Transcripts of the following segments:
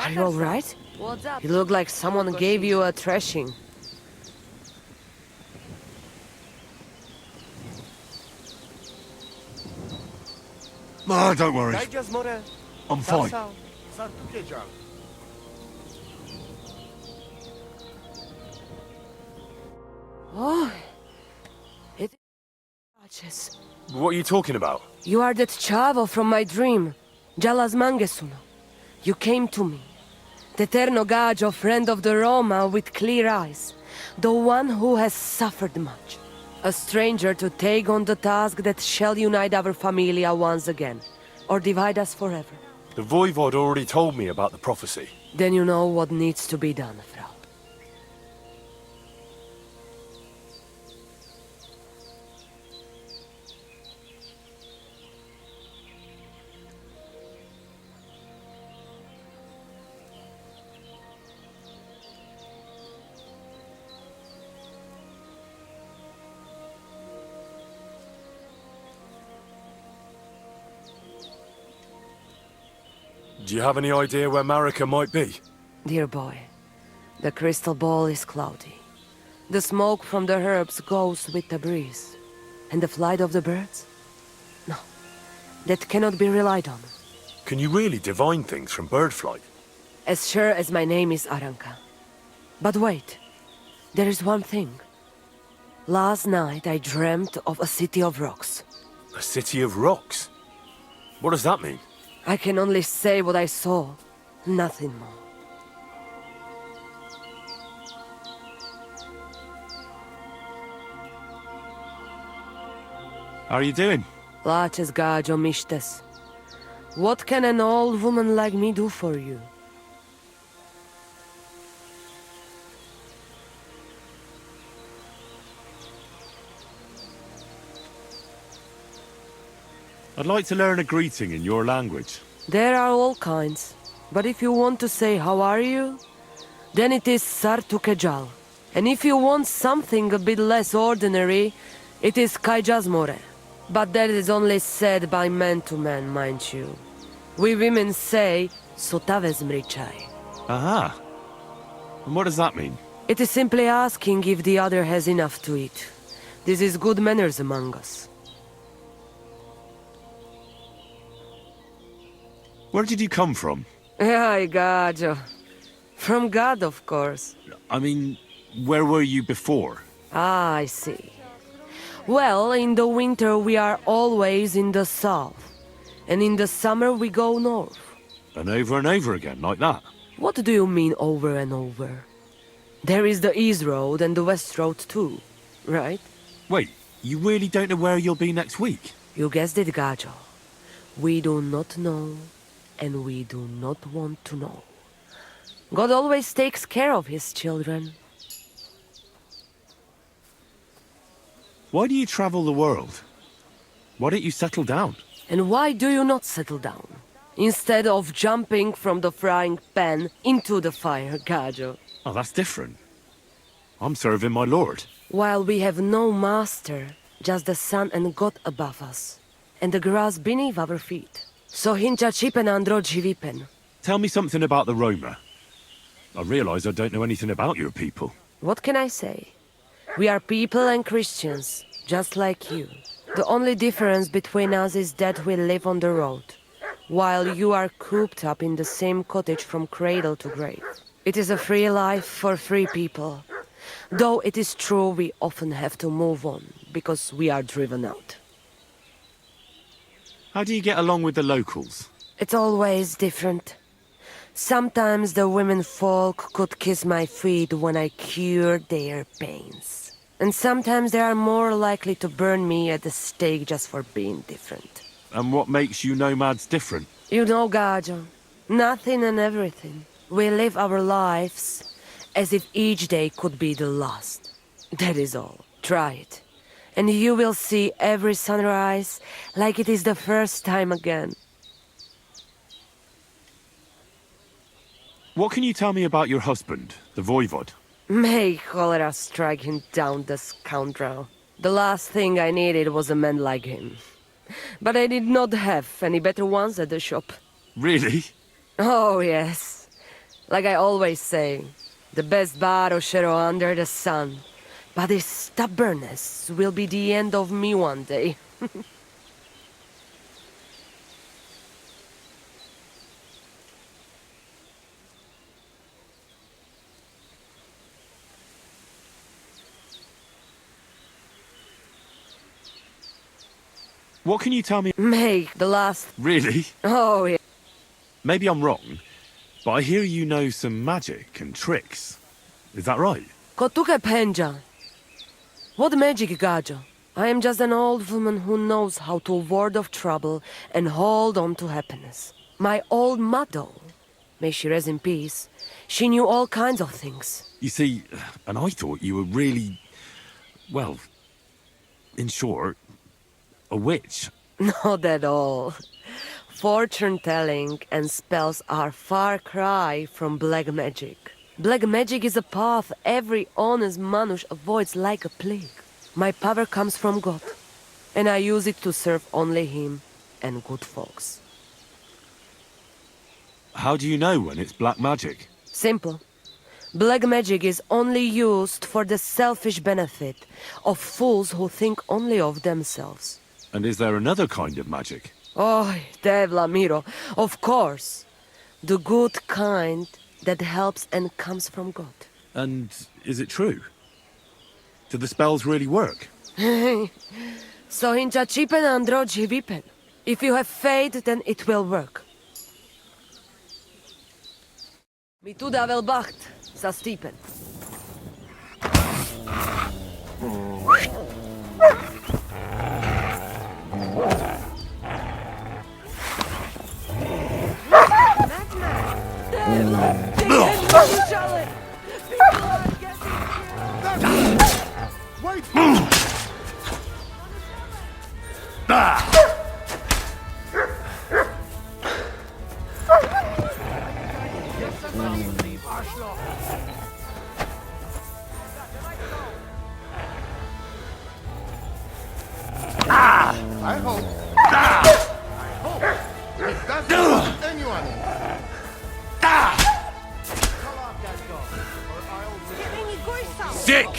Are you alright? You look like someone gave you a thrashing. No, don't worry. I'm fine. Oh, it is. What are you talking about? You are that chavo from my dream, Jalas Mangesuno. You came to me, the Eterno Gajo, friend of the Roma with clear eyes, the one who has suffered much. A stranger to take on the task that shall unite our familia once again, or divide us forever. The Voivod already told me about the prophecy. Then you know what needs to be done, Frau. Do you have any idea where Marika might be? Dear boy, the crystal ball is cloudy. The smoke from the herbs goes with the breeze. And the flight of the birds? No, that cannot be relied on. Can you really divine things from bird flight? As sure as my name is Aranka. But wait, there is one thing. Last night I dreamt of a city of rocks. A city of rocks? What does that mean? I can only say what I saw, nothing more. How are you doing? Laches gajo mishtes. What can an old woman like me do for you? I'd like to learn a greeting in your language. There are all kinds. But if you want to say how are you, then it is Sartukejal. And if you want something a bit less ordinary, it is Kaijazmore. But that is only said by man to man, mind you. We women say Sotavezmrichai. Aha. And what does that mean? It is simply asking if the other has enough to eat. This is good manners among us. Where did you come from? Ay, gajo. From God, of course. I mean, where were you before? Ah, I see. Well, in the winter we are always in the south. And in the summer we go north. And over again, like that? What do you mean over and over? There is the East Road and the West Road too, right? Wait, you really don't know where you'll be next week? You guessed it, gajo. We do not know. And we do not want to know. God always takes care of his children. Why do you travel the world? Why don't you settle down? And why do you not settle down? Instead of jumping from the frying pan into the fire, gajo. Oh, that's different. I'm serving my lord. While we have no master, just the sun and God above us. And the grass beneath our feet. So hincha chipen andro jivipen. Tell me something about the Roma. I realize I don't know anything about your people. What can I say? We are people and Christians, just like you. The only difference between us is that we live on the road, while you are cooped up in the same cottage from cradle to grave. It is a free life for free people. Though it is true we often have to move on, because we are driven out. How do you get along with the locals? It's always different. Sometimes the women folk could kiss my feet when I cured their pains. And sometimes they are more likely to burn me at the stake just for being different. And what makes you nomads different? You know, gajo, nothing and everything. We live our lives as if each day could be the last. That is all. Try it. And you will see every sunrise like it is the first time again. What can you tell me about your husband, the Voivod? May cholera strike him down, the scoundrel. The last thing I needed was a man like him. But I did not have any better ones at the shop. Really? Oh, yes. Like I always say, the best Baroshero under the sun. But his stubbornness will be the end of me one day. What can you tell me? Make the last... Really? Oh, yeah. Maybe I'm wrong, but I hear you know some magic and tricks. Is that right? Kotuke Penja. What magic, Gajo? I am just an old woman who knows how to ward off trouble and hold on to happiness. My old mother, may she rest in peace, she knew all kinds of things. You see, and I thought you were really, well, in short, a witch. Not at all. Fortune-telling and spells are far cry from black magic. Black magic is a path every honest manush avoids like a plague. My power comes from God, and I use it to serve only Him and good folks. How do you know when it's black magic? Simple. Black magic is only used for the selfish benefit of fools who think only of themselves. And is there another kind of magic? Oh, Devla Miro, of course. The good kind that helps and comes from God. And is it true? Do the spells really work? So hincha chipen androji vipen. If you have faith, then it will work. Mi tu da vel bacht, sa stipen. I hope. I hope it doesn't hurt anyone. Call off that dog, or I'll Sick!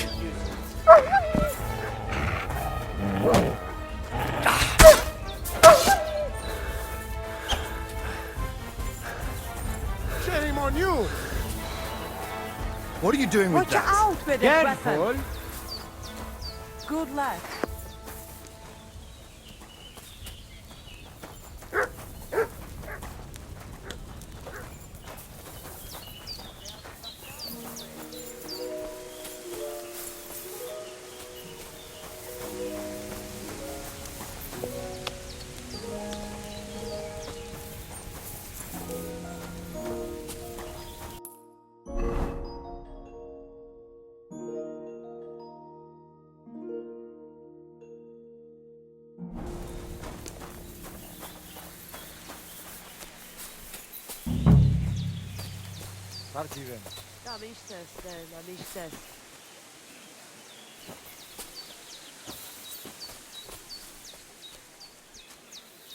shame on you. What are you doing with Watch that? out with that weapon. Good luck.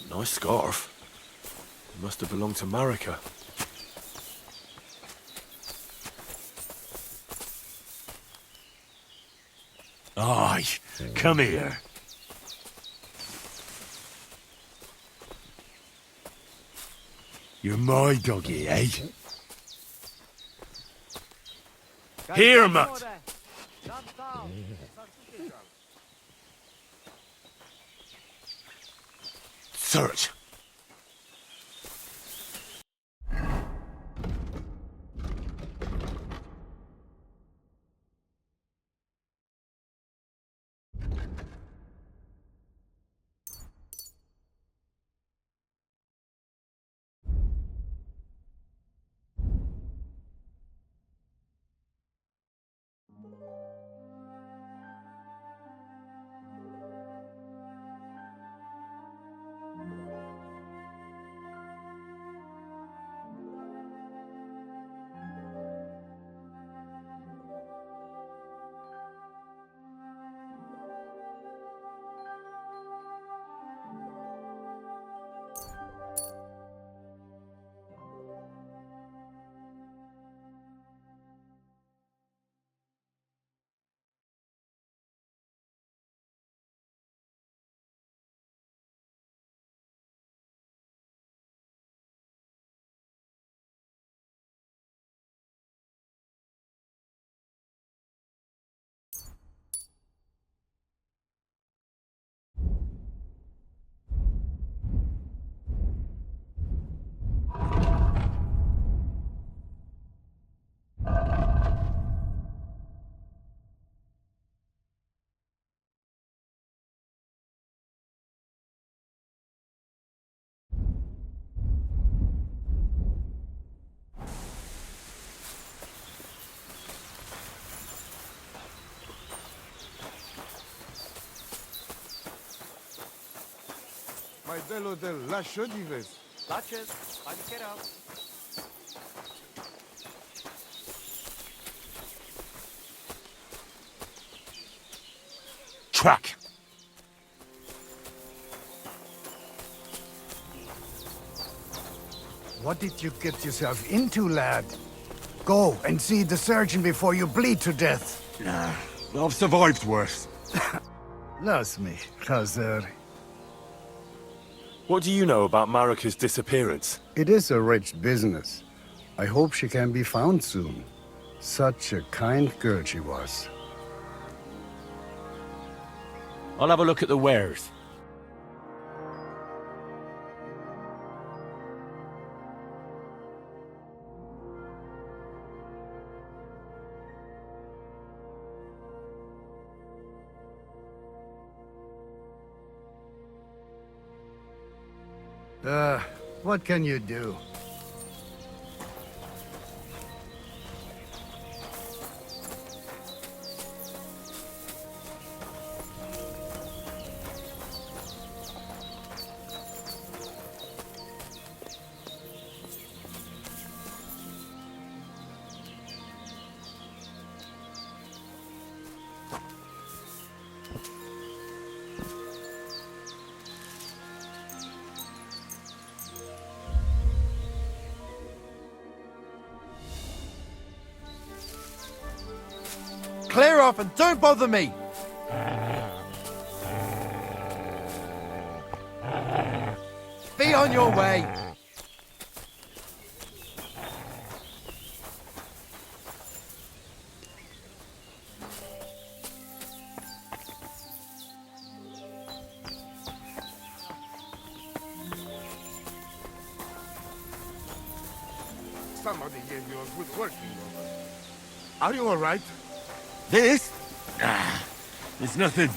Nice scarf. It must have belonged to Marika. Aye, come here. You're my doggy, eh? Here, mutt! Search. Modelo del lascio di vez. Latches. Find the kid out. Track! What did you get yourself into, lad? Go and see the surgeon before you bleed to death. Nah, I've survived worse. Lass mich, Chazer. What do you know about Marika's disappearance? It is a rich business. I hope she can be found soon. Such a kind girl she was. I'll have a look at the wares. What can you do? Clear off and don't bother me! Be on your way! Somebody gave you a good working over. Are you all right? This? Ah, it's nothing.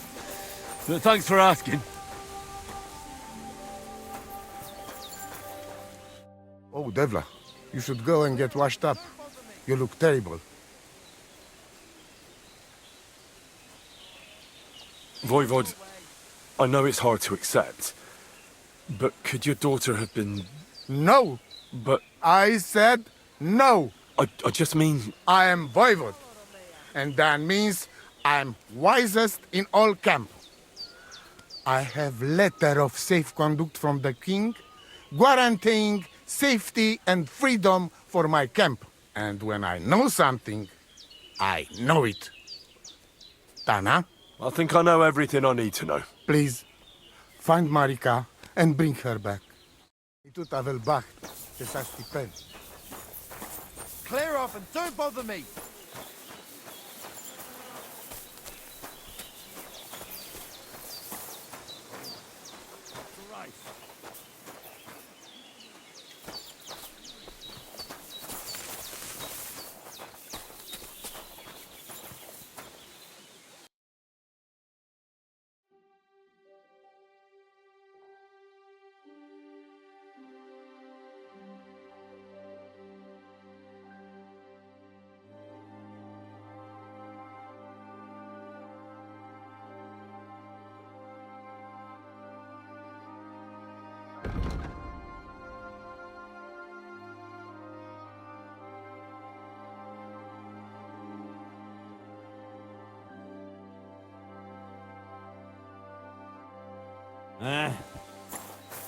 But thanks for asking. Oh, Devla, you should go and get washed up. You look terrible. Voivod, I know it's hard to accept, but could your daughter have been... No! But I said no! I just mean... I am voivod. And that means I'm wisest in all camp. I have letter of safe conduct from the king, guaranteeing safety and freedom for my camp. And when I know something, I know it. Tana, I think I know everything I need to know. please, find Marika and bring her back. Itu tavel bach, te sa stipen. Clear off and don't bother me!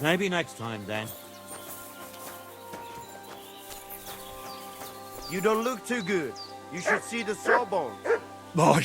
Maybe next time then. You don't look too good. You should see the sawbones. Boy,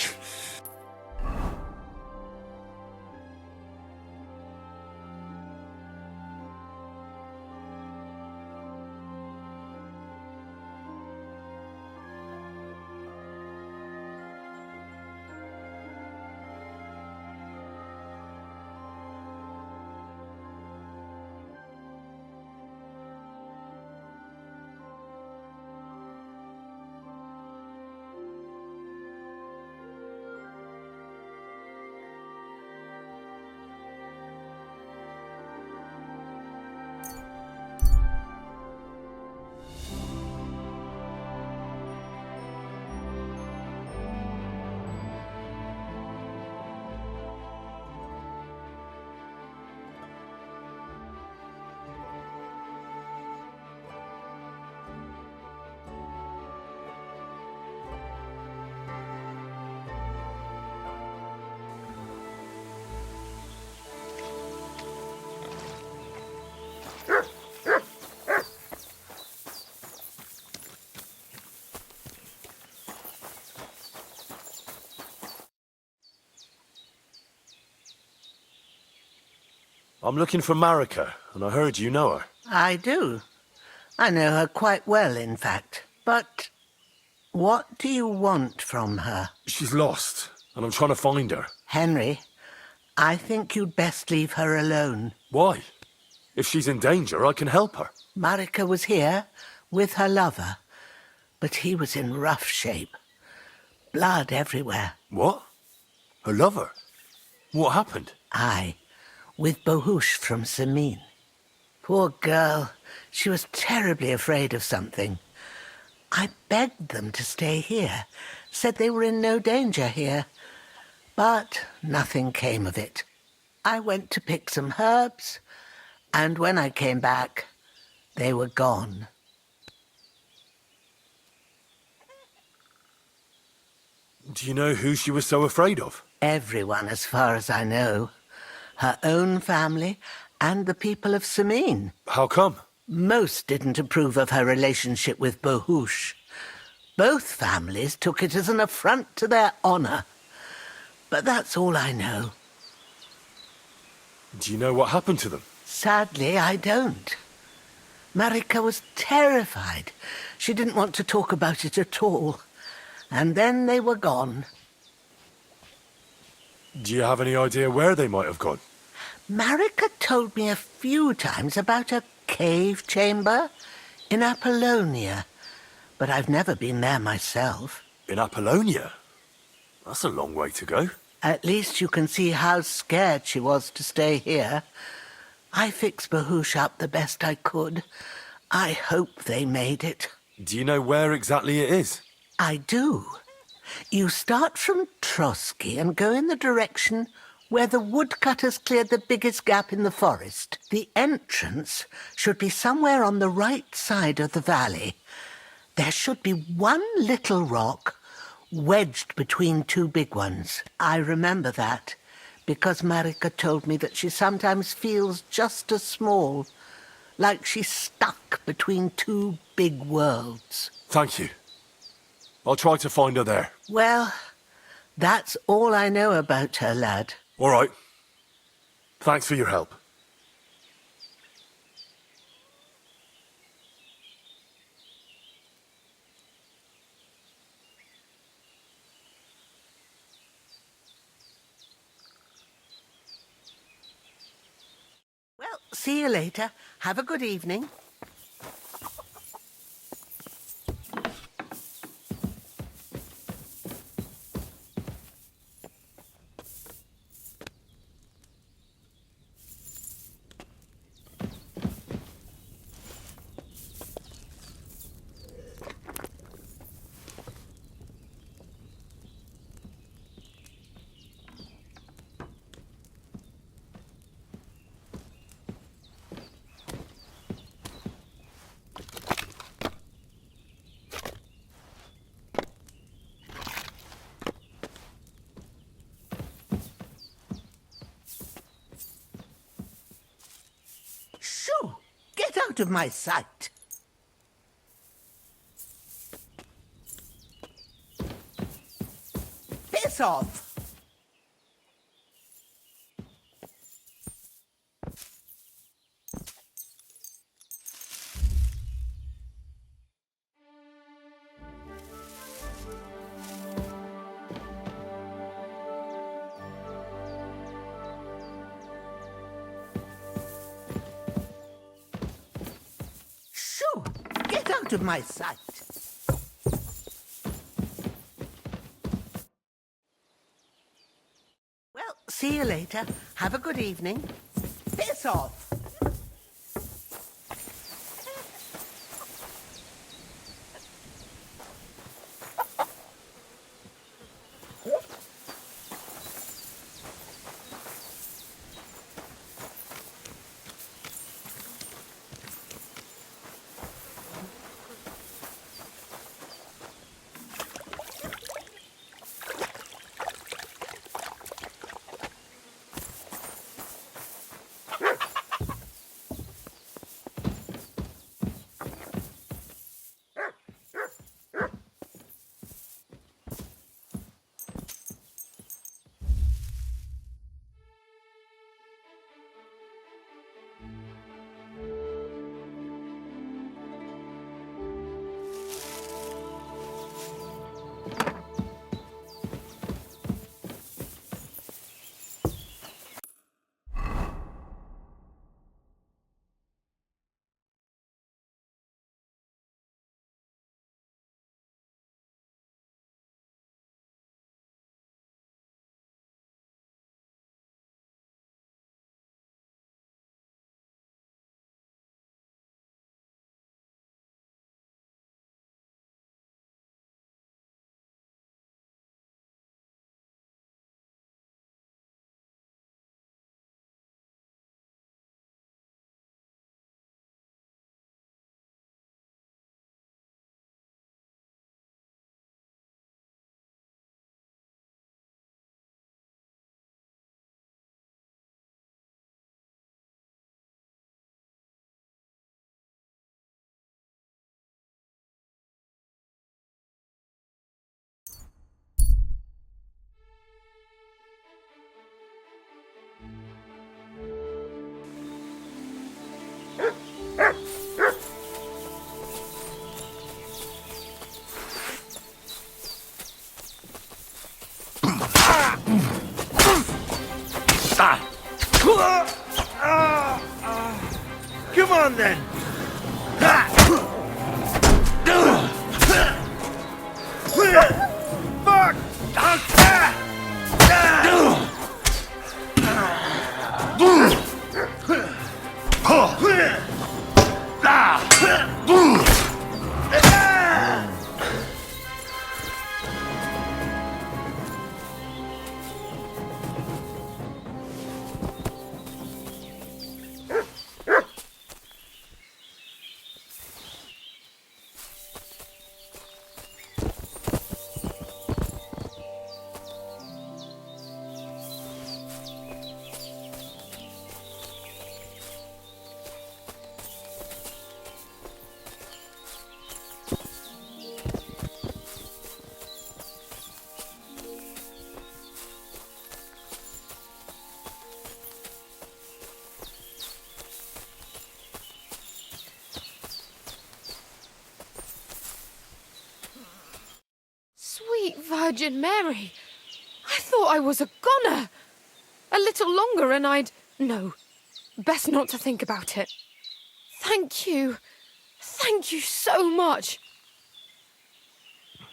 I'm looking for Marika, and I heard you know her. I do. I know her quite well, in fact. But what do you want from her? She's lost, and I'm trying to find her. Henry, I think you'd best leave her alone. Why? If she's in danger, I can help her. Marika was here with her lover, but he was in rough shape. Blood everywhere. What? Her lover? What happened? Aye, with Bohush from Samin. Poor girl, she was terribly afraid of something. I begged them to stay here, said they were in no danger here. But nothing came of it. I went to pick some herbs, and when I came back, they were gone. Do you know who she was so afraid of? Everyone, as far as I know. Her own family and the people of Samin. How come? Most didn't approve of her relationship with Bohush. Both families took it as an affront to their honor. But that's all I know. Do you know what happened to them? Sadly, I don't. Marika was terrified. She didn't want to talk about it at all. And then they were gone. Do you have any idea where they might have gone? Marika told me a few times about a cave chamber in Apollonia, but I've never been there myself. In Apollonia? That's a long way to go. At least you can see how scared she was to stay here. I fixed Bohush up the best I could. I hope they made it. Do you know where exactly it is? I do. You start from Trotsky and go in the direction where the woodcutters cleared the biggest gap in the forest. The entrance should be somewhere on the right side of the valley. There should be one little rock wedged between two big ones. I remember that because Marika told me that she sometimes feels just as small, like she's stuck between two big worlds. Thank you. I'll try to find her there. Well, that's all I know about her, lad. All right. Thanks for your help. Well, see you later. Have a good evening. Shoo! Get out of my sight! Piss off! Shoo! Get out of my sight! Well, see you later. Have a good evening. Piss off! Come on then! Fuck! Sweet Virgin Mary! I thought I was a goner! A little longer and I'd... No, best not to think about it. Thank you. Thank you so much.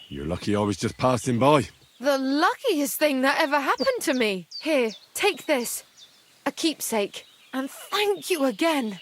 You're lucky I was just passing by. The luckiest thing that ever happened to me. Here, take this. A keepsake. And thank you again.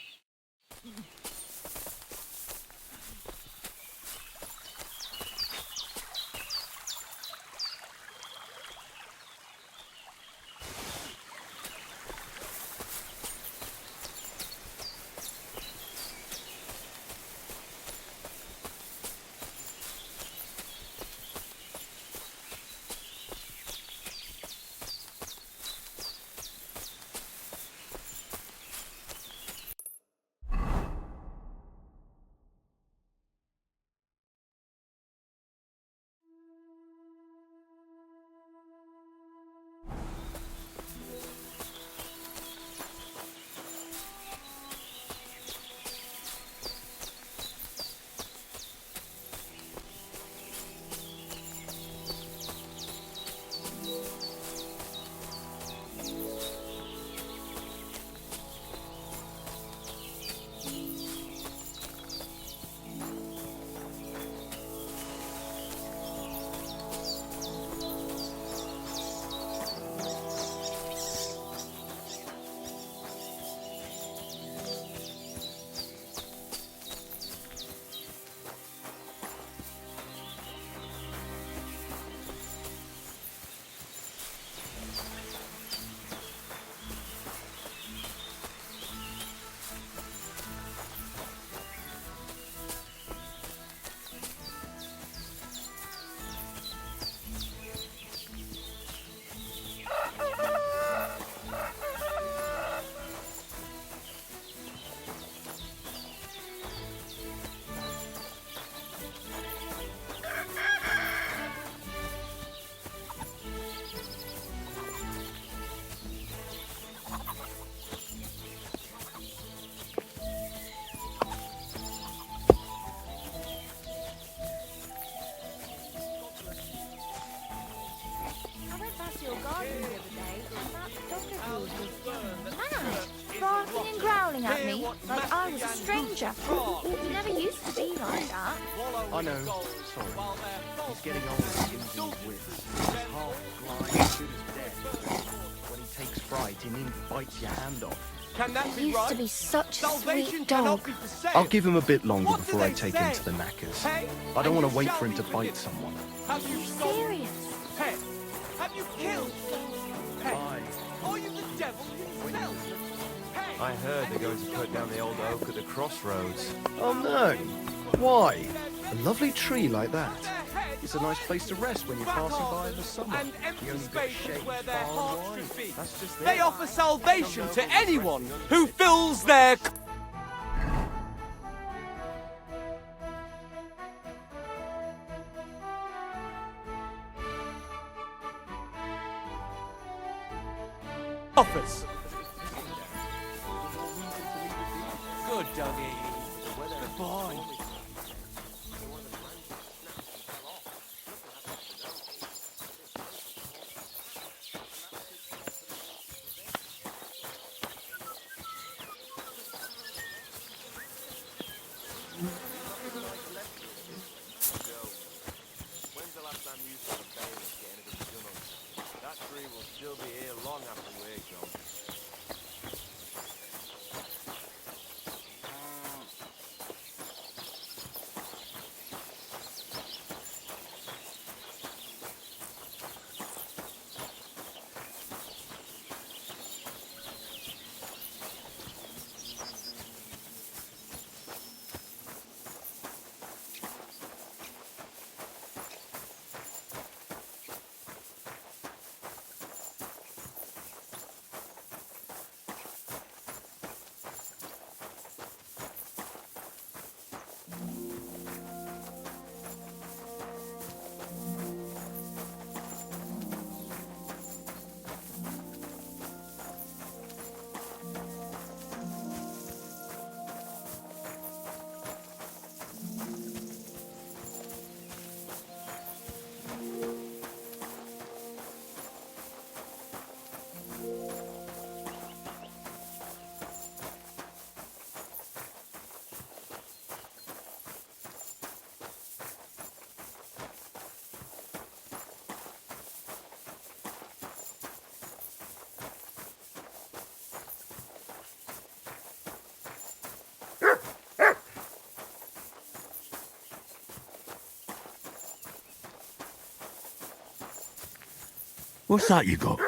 Barking and growling at me like I was a stranger. You never used to be like that. I know. Sorry. He's getting old and indeed with. He's half blind, good as dead. When he takes fright, he nearly bites your hand off. Can that be used to be such a sweet dog. I'll give him a bit longer before I take him to the knackers. I don't want to wait for him to bite someone. Are you serious? Pet, have you killed? Pet, are you the devil himself? I heard they're going to put down the old oak at the crossroads. Oh no! Why? A lovely tree like that. It's a nice place to rest when you're passing by in the summer. And empty You only get spaces shade where their far hearts and should wide. be. That's just They it. offer salvation to anyone who fills their... offers. Good doggy. Good boy. That tree will still be here long after we're gone. What's that you got?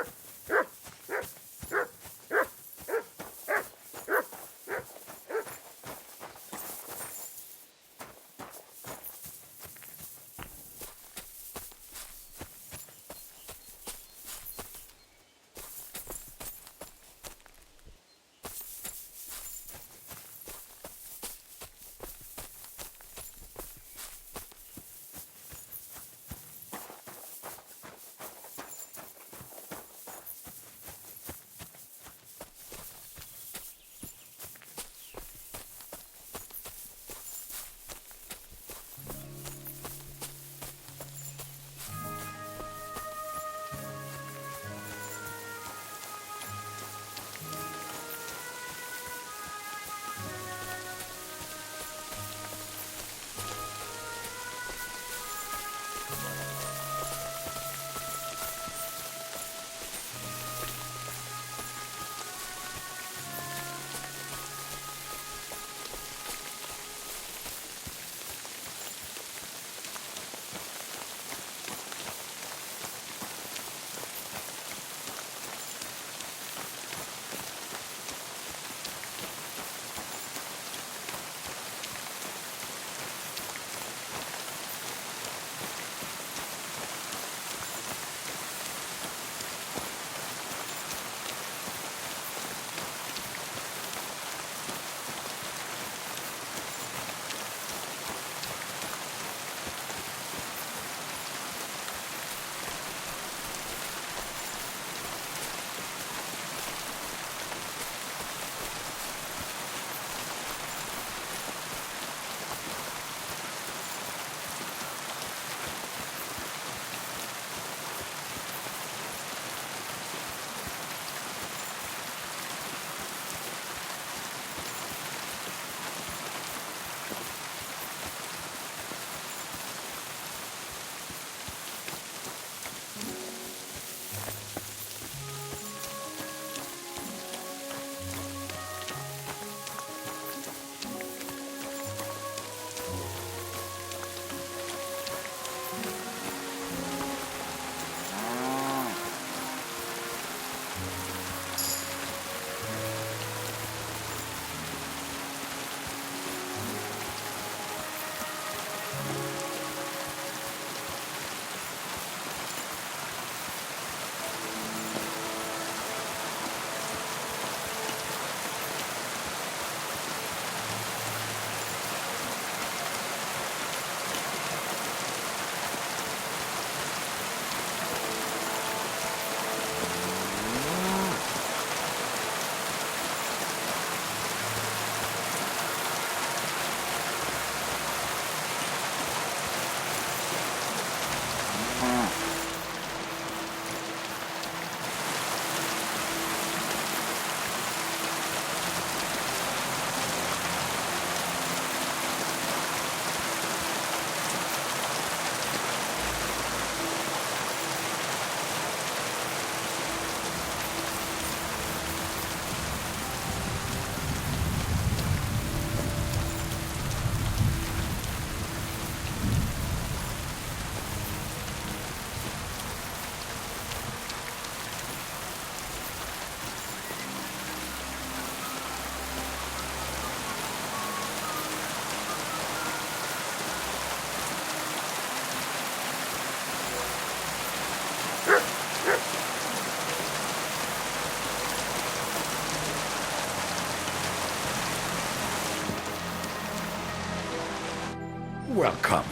welcome.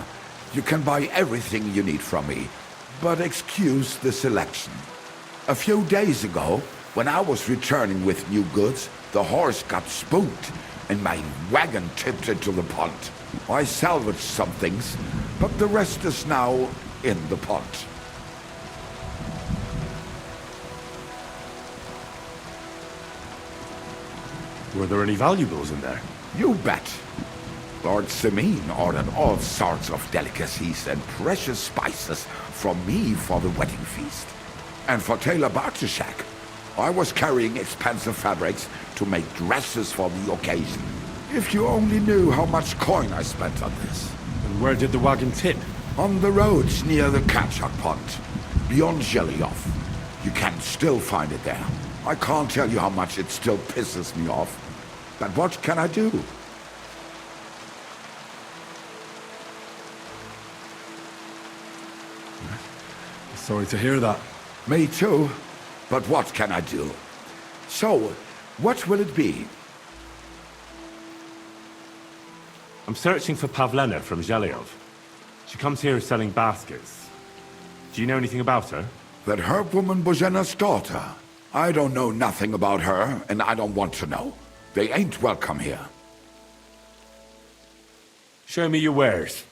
You can buy everything you need from me, but excuse the selection. A few days ago, when I was returning with new goods, the horse got spooked and my wagon tipped into the pond. I salvaged some things, but the rest is now in the pond. Were there any valuables in there? You bet. Lord Simeon ordered all sorts of delicacies and precious spices from me for the wedding feast. And for Taylor Bartishak, I was carrying expensive fabrics to make dresses for the occasion. If you only knew how much coin I spent on this. And where did the wagon tip? On the roads near the Katchak Pond, beyond Zhelyov. You can still find it there. I can't tell you how much it still pisses me off. But what can I do? Sorry to hear that. Me too. But what can I do? So, what will it be? I'm searching for Pavlena from Zhelyov. She comes here selling baskets. Do you know anything about her? That herb woman Bozena's daughter. I don't know nothing about her, and I don't want to know. They ain't welcome here. Show me your wares.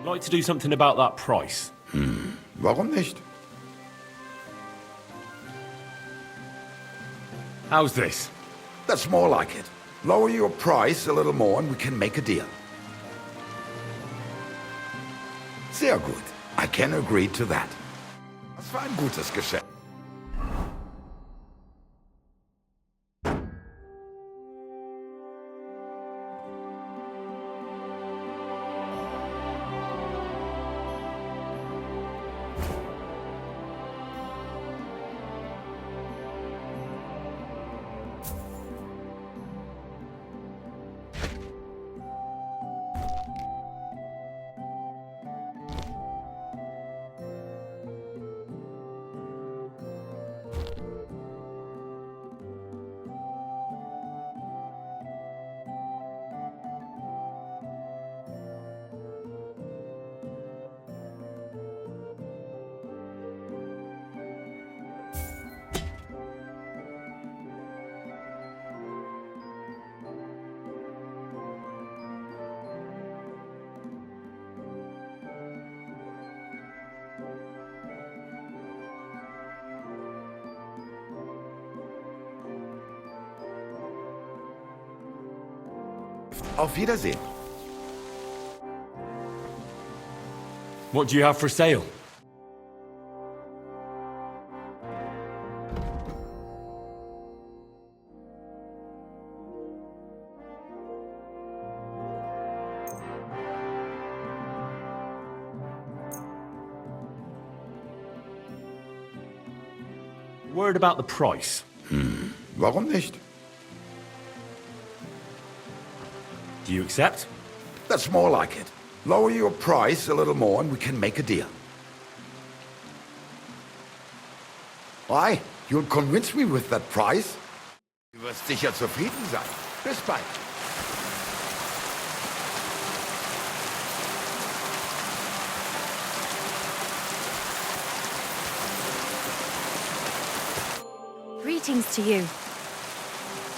I'd like to do something about that price. Warum nicht? How's this? That's more like it. Lower your price a little more and we can make a deal. Sehr gut. I can agree to that. Das war ein gutes Geschäft. Auf Wiedersehen. What do you have for sale? Word about the price. Warum nicht? Do you accept? That's more like it. Lower your price a little more and we can make a deal. Why? You'll convince me with that price? Du wirst sicher zufrieden sein. Bis bald. Greetings to you.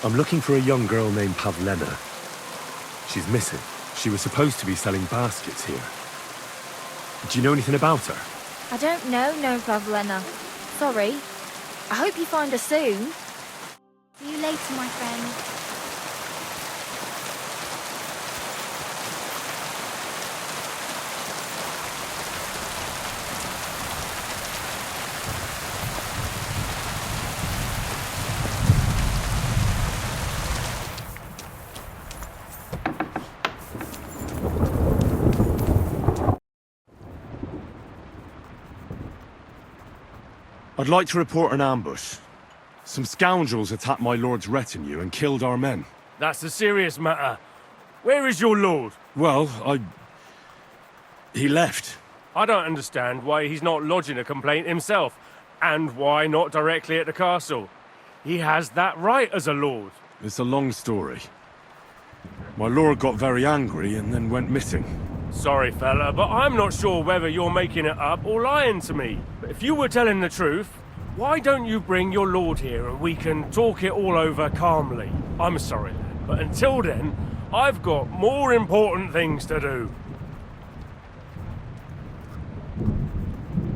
I'm looking for a young girl named Pavlena. She's missing. She was supposed to be selling baskets here. Do you know anything about her? I don't know, no, Pavlena. Sorry. I hope you find her soon. See you later, my friend. I'd like to report an ambush. Some scoundrels attacked my lord's retinue and killed our men. That's a serious matter. Where is your lord? Well, he left. I don't understand why he's not lodging a complaint himself, and why not directly at the castle. He has that right as a lord. It's a long story. My lord got very angry and then went missing. Sorry, fella, but I'm not sure whether you're making it up or lying to me. But if you were telling the truth, why don't you bring your lord here and we can talk it all over calmly? I'm sorry, lad, but until then, I've got more important things to do.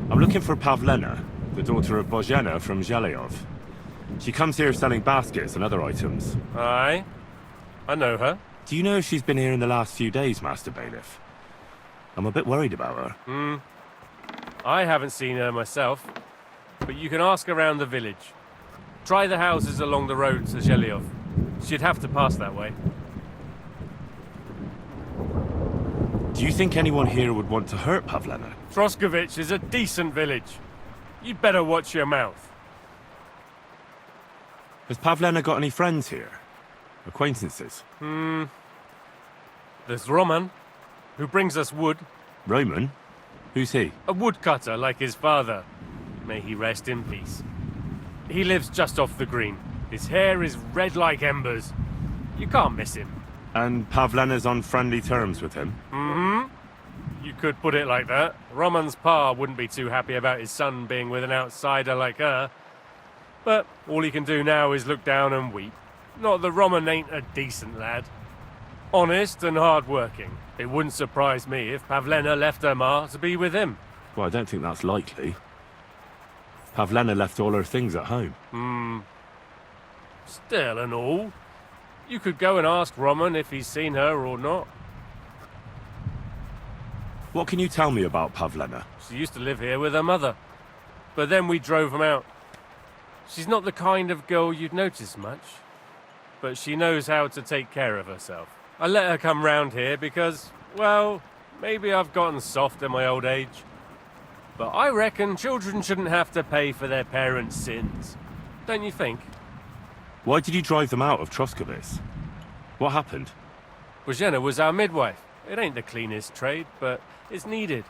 I'm looking for Pavlena, the daughter of Bozhena from Zhelyov. She comes here selling baskets and other items. Aye, I know her. Do you know if she's been here in the last few days, Master Bailiff? I'm a bit worried about her. I haven't seen her myself, but you can ask around the village. Try the houses along the road to Zhelyov. She'd have to pass that way. Do you think anyone here would want to hurt Pavlena? Troskovich is a decent village. You'd better watch your mouth. Has Pavlena got any friends here? Acquaintances? There's Roman, who brings us wood. Roman? Who's he? A woodcutter like his father. May he rest in peace. He lives just off the green. His hair is red like embers. You can't miss him. And Pavlena's on friendly terms with him? You could put it like that. Roman's pa wouldn't be too happy about his son being with an outsider like her. But all he can do now is look down and weep. Not that Roman ain't a decent lad. Honest and hard-working. It wouldn't surprise me if Pavlena left her ma to be with him. Well, I don't think that's likely. Pavlena left all her things at home. Still and all, you could go and ask Roman if he's seen her or not. What can you tell me about Pavlena? She used to live here with her mother, but then we drove them out. She's not the kind of girl you'd notice much, but she knows how to take care of herself. I let her come round here because, well, maybe I've gotten soft in my old age. But I reckon children shouldn't have to pay for their parents' sins. Don't you think? Why did you drive them out of Troskovitz? What happened? Bożena was our midwife. It ain't the cleanest trade, but it's needed.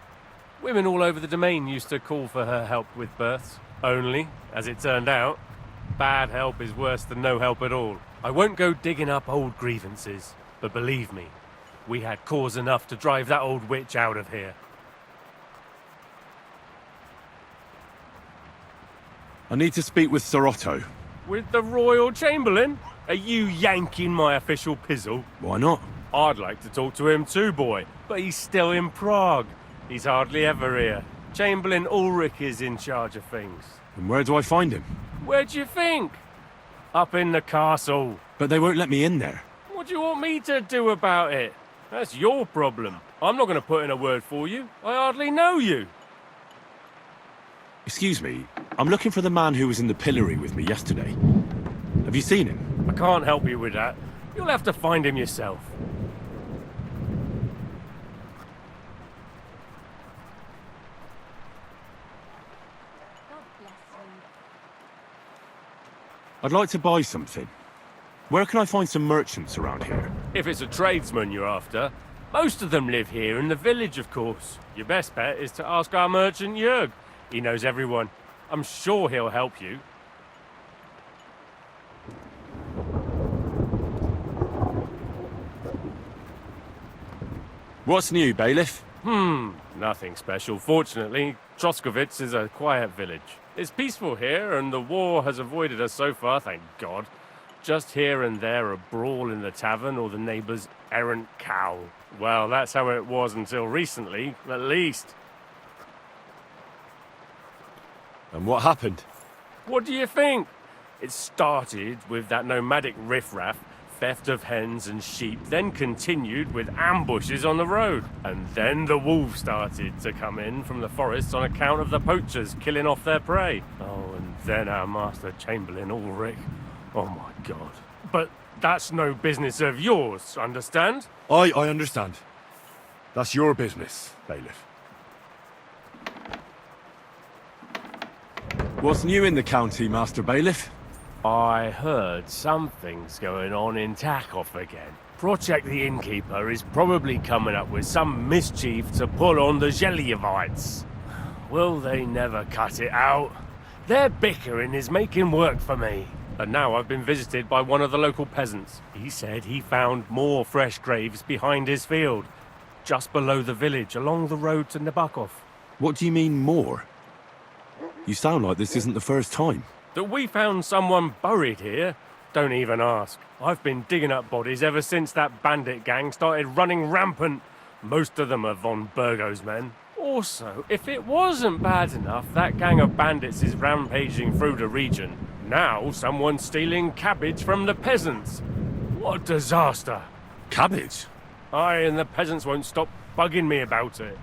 Women all over the domain used to call for her help with births. Only, as it turned out, bad help is worse than no help at all. I won't go digging up old grievances, but believe me, we had cause enough to drive that old witch out of here. I need to speak with Sir Otto. With the Royal Chamberlain? Are you yanking my official pizzle? Why not? I'd like to talk to him too, boy, but he's still in Prague. He's hardly ever here. Chamberlain Ulrich is in charge of things. And where do I find him? Where do you think? Up in the castle. But they won't let me in there. What do you want me to do about it? That's your problem. I'm not going to put in a word for you. I hardly know you. Excuse me, I'm looking for the man who was in the pillory with me yesterday. Have you seen him? I can't help you with that. You'll have to find him yourself. I'd like to buy something. Where can I find some merchants around here? If it's a tradesman you're after, most of them live here in the village, of course. Your best bet is to ask our merchant Jörg. He knows everyone. I'm sure he'll help you. What's new, bailiff? Nothing special. Fortunately, Troskovitz is a quiet village. It's peaceful here, and the war has avoided us so far, thank God. Just here and there a brawl in the tavern or the neighbour's errant cow. Well, that's how it was until recently, at least. And what happened? What do you think? It started with that nomadic riffraff, theft of hens and sheep, then continued with ambushes on the road. And then the wolves started to come in from the forests on account of the poachers killing off their prey. Oh, and then our master Chamberlain Ulrich. Oh my God. But that's no business of yours, understand? I understand. That's your business, bailiff. What's new in the county, Master Bailiff? I heard something's going on in Takov again. Project the Innkeeper is probably coming up with some mischief to pull on the Zhelyevites. Will they never cut it out? Their bickering is making work for me. And now I've been visited by one of the local peasants. He said he found more fresh graves behind his field, just below the village, along the road to Nabokov. What do you mean, more? You sound like this isn't the first time. That we found someone buried here? Don't even ask. I've been digging up bodies ever since that bandit gang started running rampant. Most of them are von Burgo's men. Also, if it wasn't bad enough, that gang of bandits is rampaging through the region. Now someone's stealing cabbage from the peasants. What a disaster. Cabbage? Aye, and the peasants won't stop bugging me about it.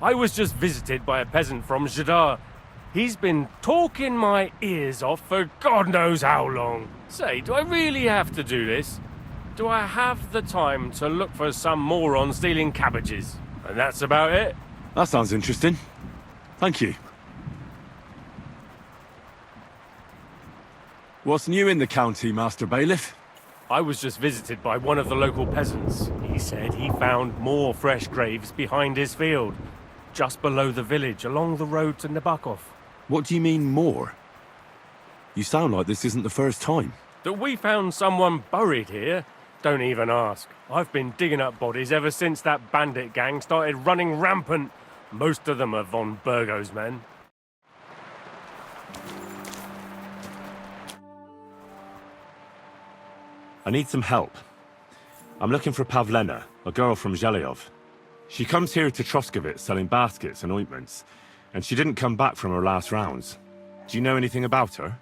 I was just visited by a peasant from Zadar. He's been talking my ears off for God knows how long. Say, do I really have to do this? Do I have the time to look for some moron stealing cabbages? And that's about it. That sounds interesting. Thank you. What's new in the county, Master Bailiff? I was just visited by one of the local peasants. He said he found more fresh graves behind his field, just below the village, along the road to Nabokov. What do you mean, more? You sound like this isn't the first time. That we found someone buried here? Don't even ask. I've been digging up bodies ever since that bandit gang started running rampant. Most of them are von Burgo's men. I need some help. I'm looking for Pavlena, a girl from Zhelyov. She comes here to Troskovitz selling baskets and ointments, and she didn't come back from her last rounds. Do you know anything about her?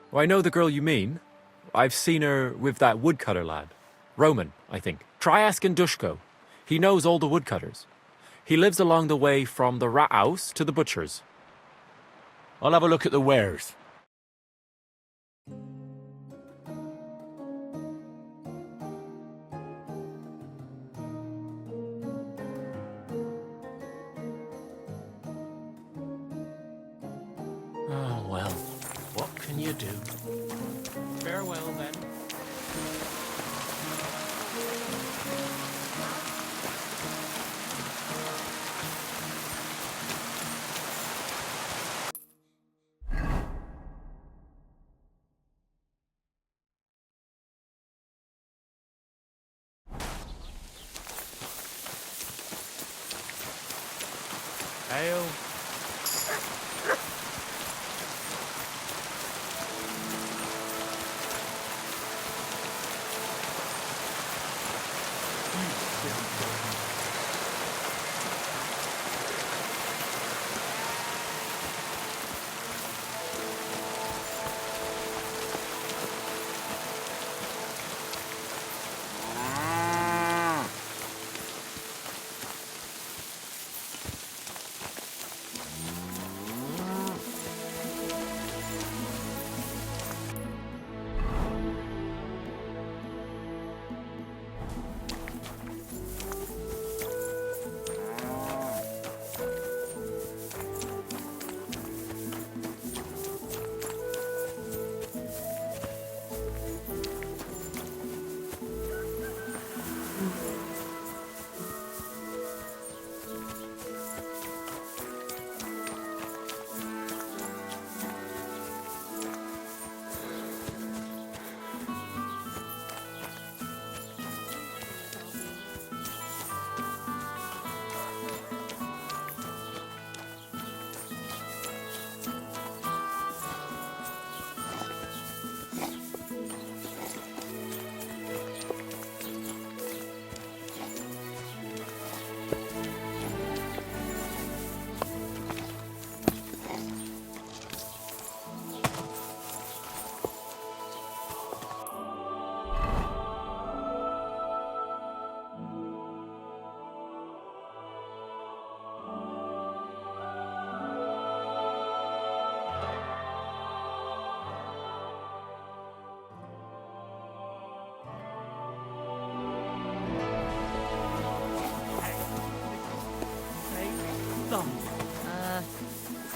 Well, I know the girl you mean. I've seen her with that woodcutter lad. Roman, I think. Try asking Dushko. He knows all the woodcutters. He lives along the way from the rat house to the butcher's. I'll have a look at the wares. Oh, well, what can you do? Farewell, then. Ale.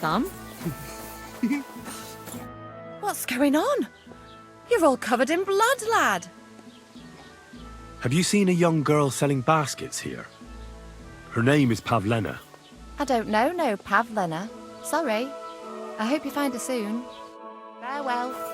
Thumb? What's going on? You're all covered in blood, lad. Have you seen a young girl selling baskets here? Her name is Pavlena. I don't know, no, Pavlena. Sorry. I hope you find her soon. Farewell.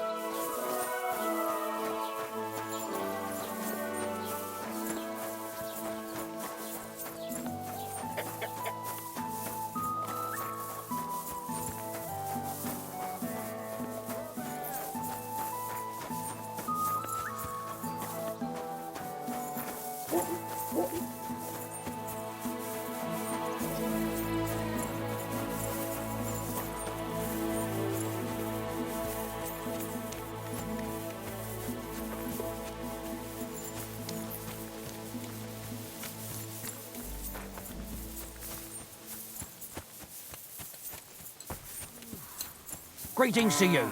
Greetings to you.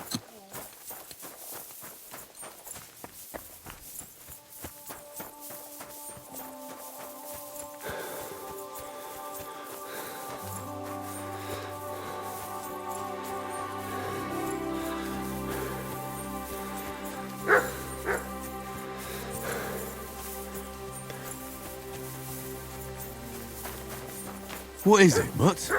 What is it, Mutt?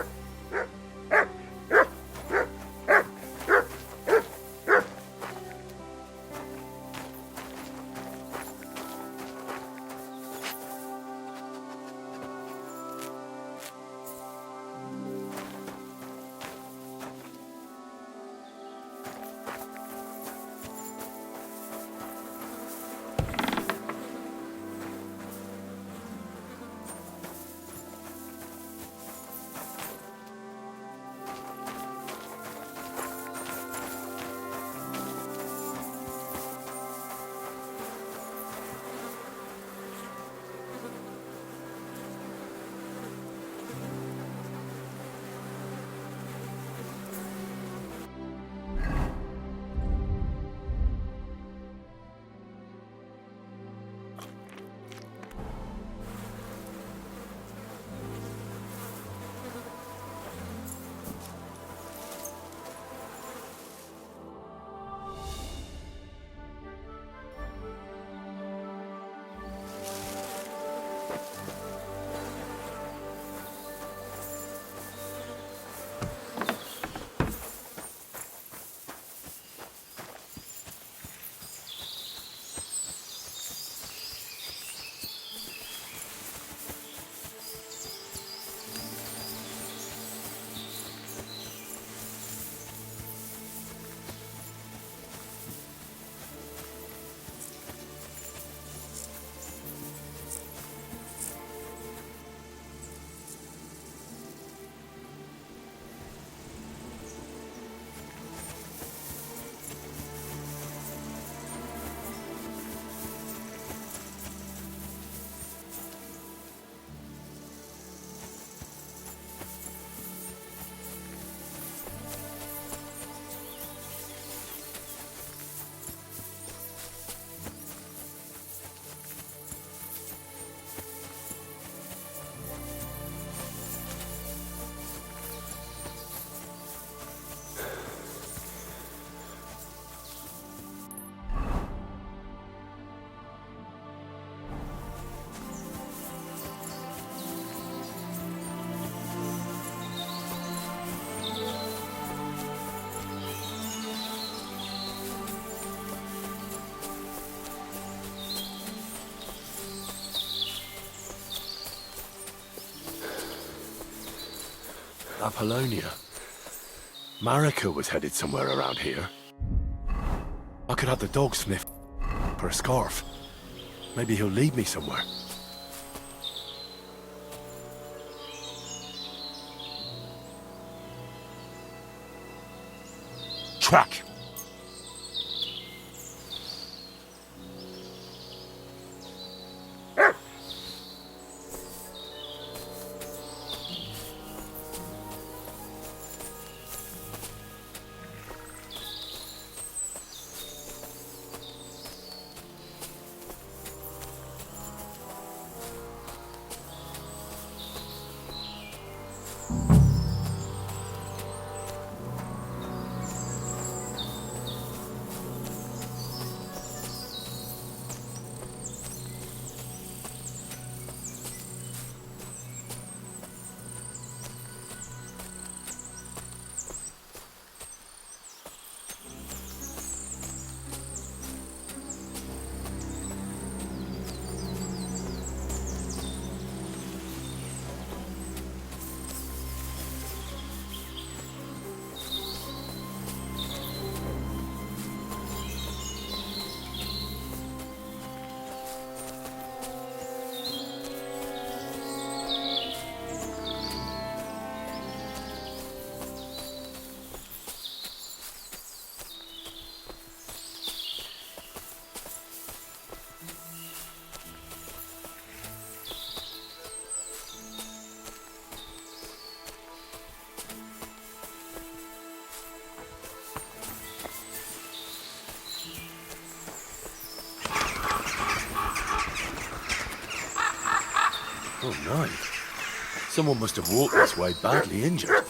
Apollonia. Marika was headed somewhere around here. I could have the dog sniff for a scarf. Maybe he'll lead me somewhere. Track! Oh, no. Someone must have walked this way badly injured.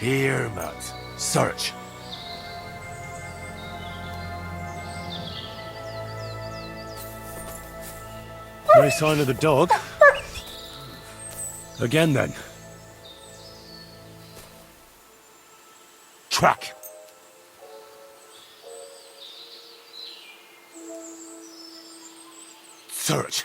Here, Matt. Search. No sign of the dog. Again, then. Track. Search.